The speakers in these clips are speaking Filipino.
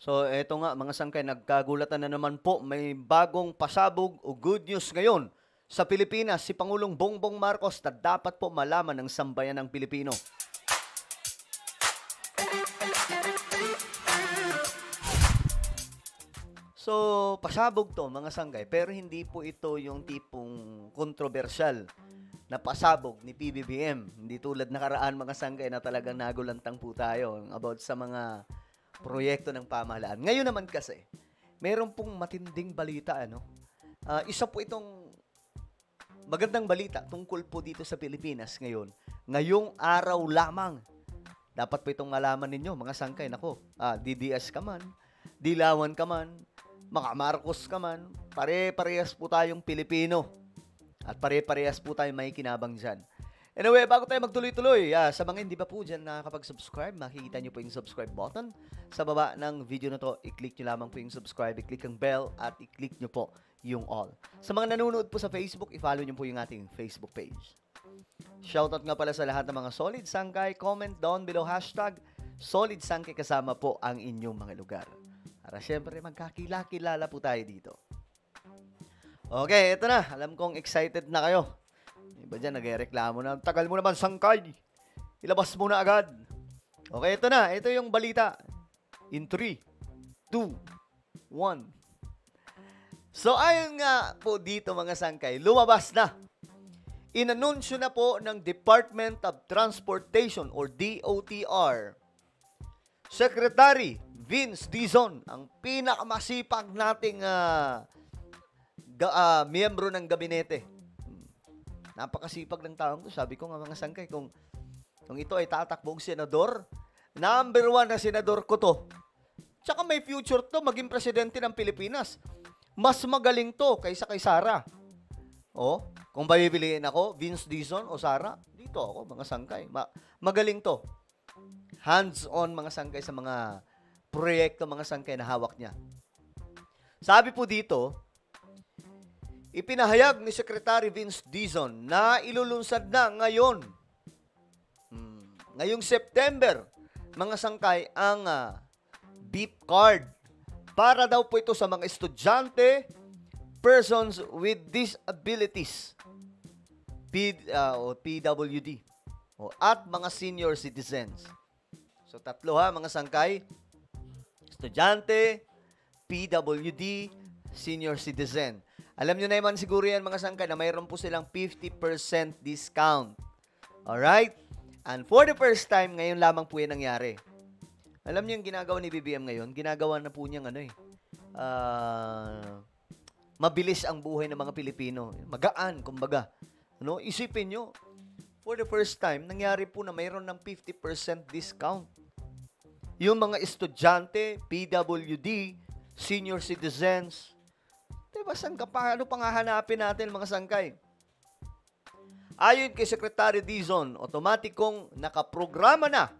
So, eto nga mga sangkay, nagkagulatan na naman po. May bagong pasabog o good news ngayon sa Pilipinas. Si Pangulong Bongbong Marcos na dapat po malaman ng sambayan ng Pilipino. So, pasabog to mga sangkay, pero hindi po ito yung tipong kontrobersyal na pasabog ni PBBM. Hindi tulad nakaraan mga sangkay na talagang nagulantang po tayo about sa mga proyekto ng pamahalaan. Ngayon naman kasi, meron pong matinding balita, ano? Isa po itong magandang balita tungkol po dito sa Pilipinas ngayon. Ngayong araw lamang. Dapat po itong malaman ninyo, mga sangkay. Nako, DDS ka man, Dilawan ka man, mga Marcos ka man, pare-parehas po tayong Pilipino. At pare-parehas po tayong may kinabang dyan. Anyway, bago tayo magtuloy-tuloy, sa mga hindi pa po dyan nakakapag-subscribe, makikita nyo po yung subscribe button. Sa baba ng video na to, i-click nyo lamang po yung subscribe, i-click ang bell, at i-click nyo po yung all. Sa mga nanonood po sa Facebook, i-follow nyo po yung ating Facebook page. Shoutout nga pala sa lahat ng mga Solid Sangkay. Comment down below, hashtag Solid Sangkay, kasama po ang inyong mga lugar. Para syempre magkakilala po tayo dito. Okay, ito na. Alam kong excited na kayo. Iba dyan, nagreklamo na. Tagal mo naman, Sangkay. Ilabas mo na agad. Okay, ito na. Ito yung balita. In 3, 2, 1. So, ayon nga po dito mga Sangkay, lumabas na. Inanunsyo na po ng Department of Transportation or DOTR, Secretary Vince Dizon, ang pinakamasipag nating miyembro ng gabinete. Napakasipag ng taong to. Sabi ko nga mga Sangkay, kung ito ay tatakbong senador, number 1 na senador ko to. Tsaka may future to, maging presidente ng Pilipinas. Mas magaling to kaysa kay Sara. Kung pipiliin ako, Vince Dizon o Sara, dito ako mga Sangkay. Magaling to. Hands-on mga Sangkay sa mga proyekto mga Sangkay na hawak niya. Sabi po dito, ipinahayag ni Secretary Vince Dizon na ilulunsad na ngayon, ngayong September, mga Sangkay, ang beep card. Para daw po ito sa mga estudyante, persons with disabilities, PWD, at mga senior citizens. So, tatlo mga Sangkay. Estudyante, PWD, senior citizen. Alam nyo na naman siguro yan mga Sangkay na mayroon po silang 50% discount. Alright? And for the first time, ngayon lamang po yan nangyari. Alam nyo yung ginagawa ni BBM ngayon? Ginagawa na po niyang mabilis ang buhay ng mga Pilipino. Magaan, kumbaga. Isipin nyo, for the first time, nangyari po na mayroon ng 50% discount. Yung mga estudyante, PWD, senior citizens, diba, saan ka pa? Ano pang hahanapin natin mga Sangkay? Ayon kay Secretary Dizon, otomatikong nakaprograma na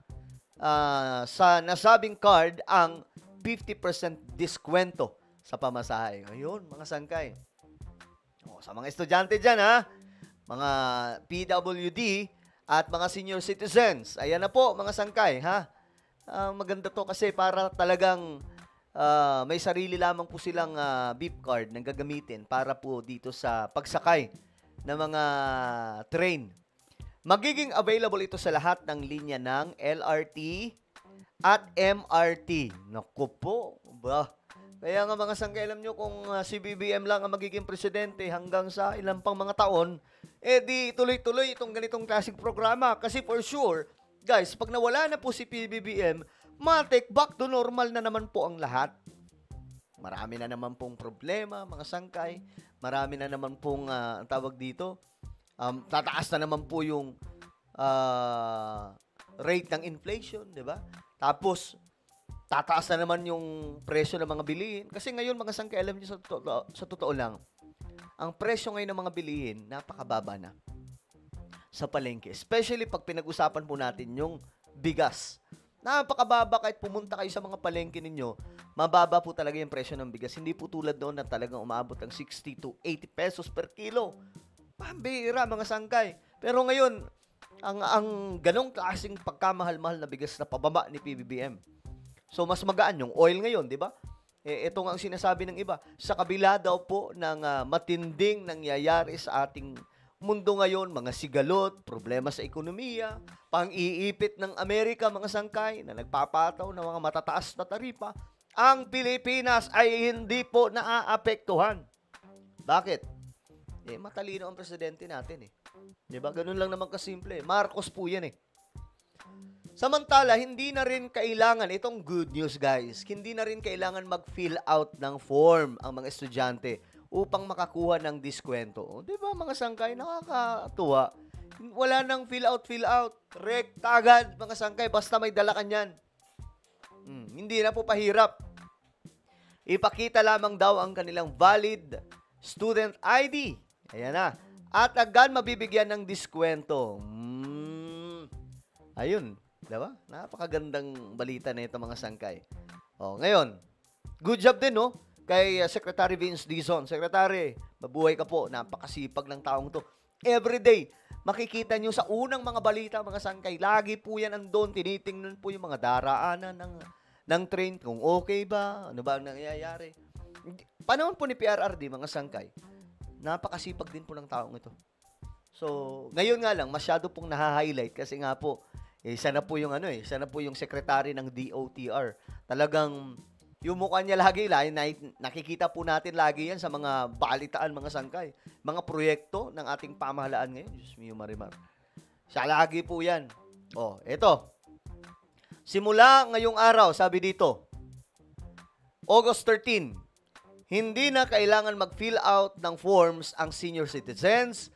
sa nasabing card ang 50% diskwento sa pamasahe. Ngayon, mga Sangkay. Sa mga estudyante dyan, mga PWD at mga senior citizens. Ayan na po, mga Sangkay, maganda to kasi para talagang may sarili lamang po silang beep card na gagamitin para po dito sa pagsakay ng mga train. Magiging available ito sa lahat ng linya ng LRT at MRT. Naku po, kaya nga mga Sangkay, alam nyo kung si BBM lang ang magiging presidente hanggang sa ilang pang mga taon, di tuloy-tuloy itong ganitong klaseng programa. Kasi for sure, guys, pag nawala na po si PBBM, matik back to normal na naman po ang lahat. Marami na naman pong problema, mga Sangkay. Marami na naman pong, ang tawag dito, tataas na naman po yung rate ng inflation, di ba? Tapos, tataas na naman yung presyo ng mga bilihin. Kasi ngayon, mga Sangkay, alam niyo sa totoo lang, ang presyo ngayon ng mga bilihin, napakababa na sa palengke. Especially pag pinag-usapan po natin yung bigas. Napakababa kahit pumunta kayo sa mga palengke ninyo, mababa po talaga yung presyo ng bigas. Hindi po tulad doon na talagang umabot ang 60 to 80 pesos per kilo. Pambira mga Sangkay. Pero ngayon, ang ganong klaseng pagkamahal-mahal na bigas na pababa ni PBBM. So, mas magaan yung oil ngayon, di ba? Ito nga ang sinasabi ng iba. Sa kabila daw po ng matinding nangyayari sa ating mundo ngayon, mga sigalot, problema sa ekonomiya, pang-iipit ng Amerika, mga sangkay, na nagpapataw ng mga matataas na taripa, ang Pilipinas ay hindi po naaapektuhan. Bakit? Matalino ang presidente natin eh. Diba? Ganun lang naman kasimple. Marcos po yan eh. Samantala, hindi na rin kailangan, itong good news guys, hindi na rin kailangan mag-fill out ng form ang mga estudyante upang makakuha ng diskwento. Diba mga sangkay, nakakatuwa. Wala nang fill out. Rekta agad mga sangkay, basta may dala ka niyan. Hindi na po pahirap. Ipakita lamang daw ang kanilang valid student ID. Ayan na. At agad mabibigyan ng diskwento. Ayun. Diba? Napakagandang balita na ito mga sangkay. Ngayon, good job din, no? Kay Secretary Vince Dizon. Secretary, mabuhay ka po. Napakasipag ng taong to. Everyday, makikita nyo sa unang mga balita, mga sangkay, lagi po yan andun. Tinitingnan po yung mga daraanan ng train, kung okay ba, ano ba ang nangyayari. Panahon po ni PRRD, mga sangkay, napakasipag din po ng taong ito. So, ngayon nga lang, masyado pong naha-highlight kasi nga po, isa na po yung secretary ng DOTR. Talagang yung mukha niya lagi, nakikita po natin lagi yan sa mga balitaan, mga sangkay. Mga proyekto ng ating pamahalaan ngayon. Diyos mio Marimar. Siya lagi po yan. Eto. Simula ngayong araw, sabi dito, August 13, hindi na kailangan mag-fill out ng forms ang senior citizens,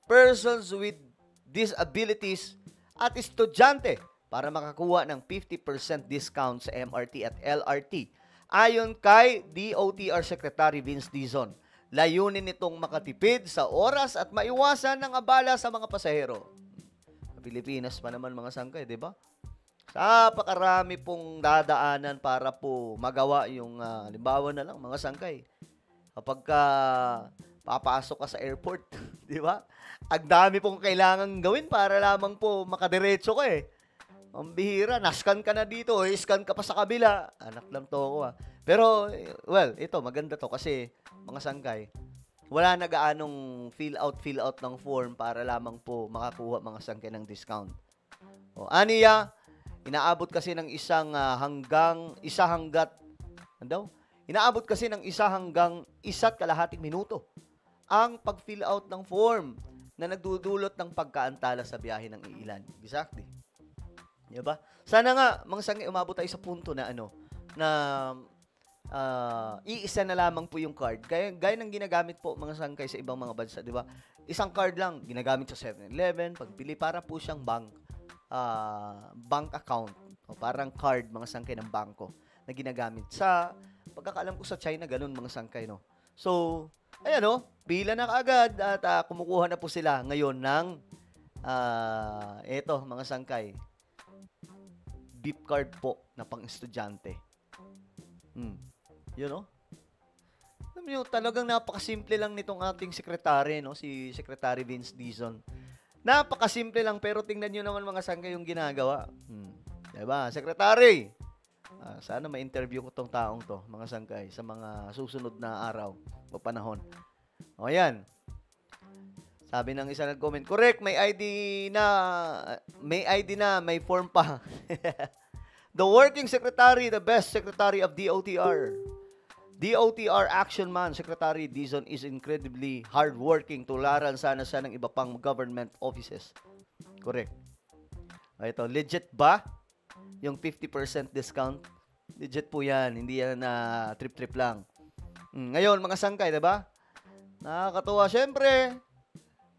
persons with disabilities, at estudyante para makakuha ng 50% discount sa MRT at LRT. Ayon kay DOTR Secretary Vince Dizon, layunin nitong makatipid sa oras at maiwasan ng abala sa mga pasahero. Pilipinas pa naman mga sangkay, di ba? Napakarami pong dadaanan para po magawa yung, halimbawa na lang, mga sangkay. Kapag papasok ka sa airport, di ba? Ang dami pong kailangan gawin para lamang po makadiretso ka eh. Ang bihira, nascan ka na dito, scan ka pa sa kabila. Anak lang to ako Pero, well, ito, maganda to kasi, mga sangkay, wala na gaanong fill out ng form para lamang po makakuha mga sangkay ng discount. Aniya, inaabot kasi ng inaabot kasi ng 1 hanggang 1.5 minuto ang pag-fill out ng form na nagdudulot ng pagkaantala sa biyahe ng iilan. Exactly. Diba? Sana nga, mga sangkay, umabot tayo sa punto na iisa na lamang po yung card. Gaya ng ginagamit po mga sangkay sa ibang mga bansa, di ba? Isang card lang, ginagamit sa 7-Eleven, pagbili para po siyang bank account. O parang card, mga sangkay ng bangko na ginagamit. Sa pagkakaalam ko sa China, ganun mga sangkay, no? So, ayan, pila na kaagad at kumukuha na po sila ngayon ng eto, mga sangkay. Beep card po na pang-estudyante. Yun, Alam nyo, talagang napakasimple lang nitong ating sekretary, si Secretary Vince Dizon. Napakasimple lang, pero tingnan nyo naman mga sangkay yung ginagawa. Diba? Secretary, sana ma-interview ko tong taong to, mga sangkay, sa mga susunod na araw o panahon. Ayan. Sabi ng isa nag-comment, correct, may ID na, may form pa. The working secretary, the best secretary of DOTR. DOTR Action Man, Secretary Dizon is incredibly hardworking. Tularan sana siya ng iba pang government offices. Correct. Ito, legit ba yung 50% discount? Legit po yan. Hindi yan na trip-trip lang. Ngayon, mga sangkay, diba? Nakakatuwa. Siyempre,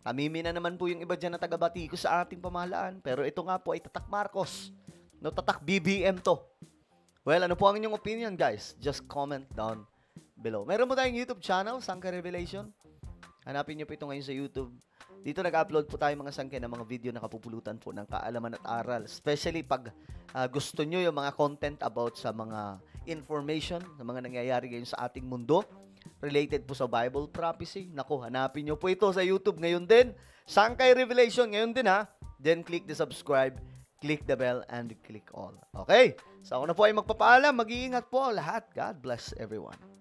kamimi na naman po yung iba dyan na taga-Batico sa ating pamahalaan. Pero ito nga po ay Tatak Marcos. No, Tatak BBM to. Well, ano po ang inyong opinion, guys? Just comment down below. Meron mo tayong YouTube channel, Sangkay Revelation. Hanapin nyo po ito ngayon sa YouTube. Dito nag-upload po tayo mga sangkay ng mga video na kapupulutan po ng kaalaman at aral. Especially pag gusto nyo yung mga content about sa mga information, sa mga nangyayari ngayon sa ating mundo, related po sa Bible prophecy. Naku, hanapin nyo po ito sa YouTube ngayon din. Sangkay Revelation ngayon din Then click the subscribe, click the bell, and click all. Okay? So ako na po ay magpapaalam. Mag-iingat po lahat. God bless everyone.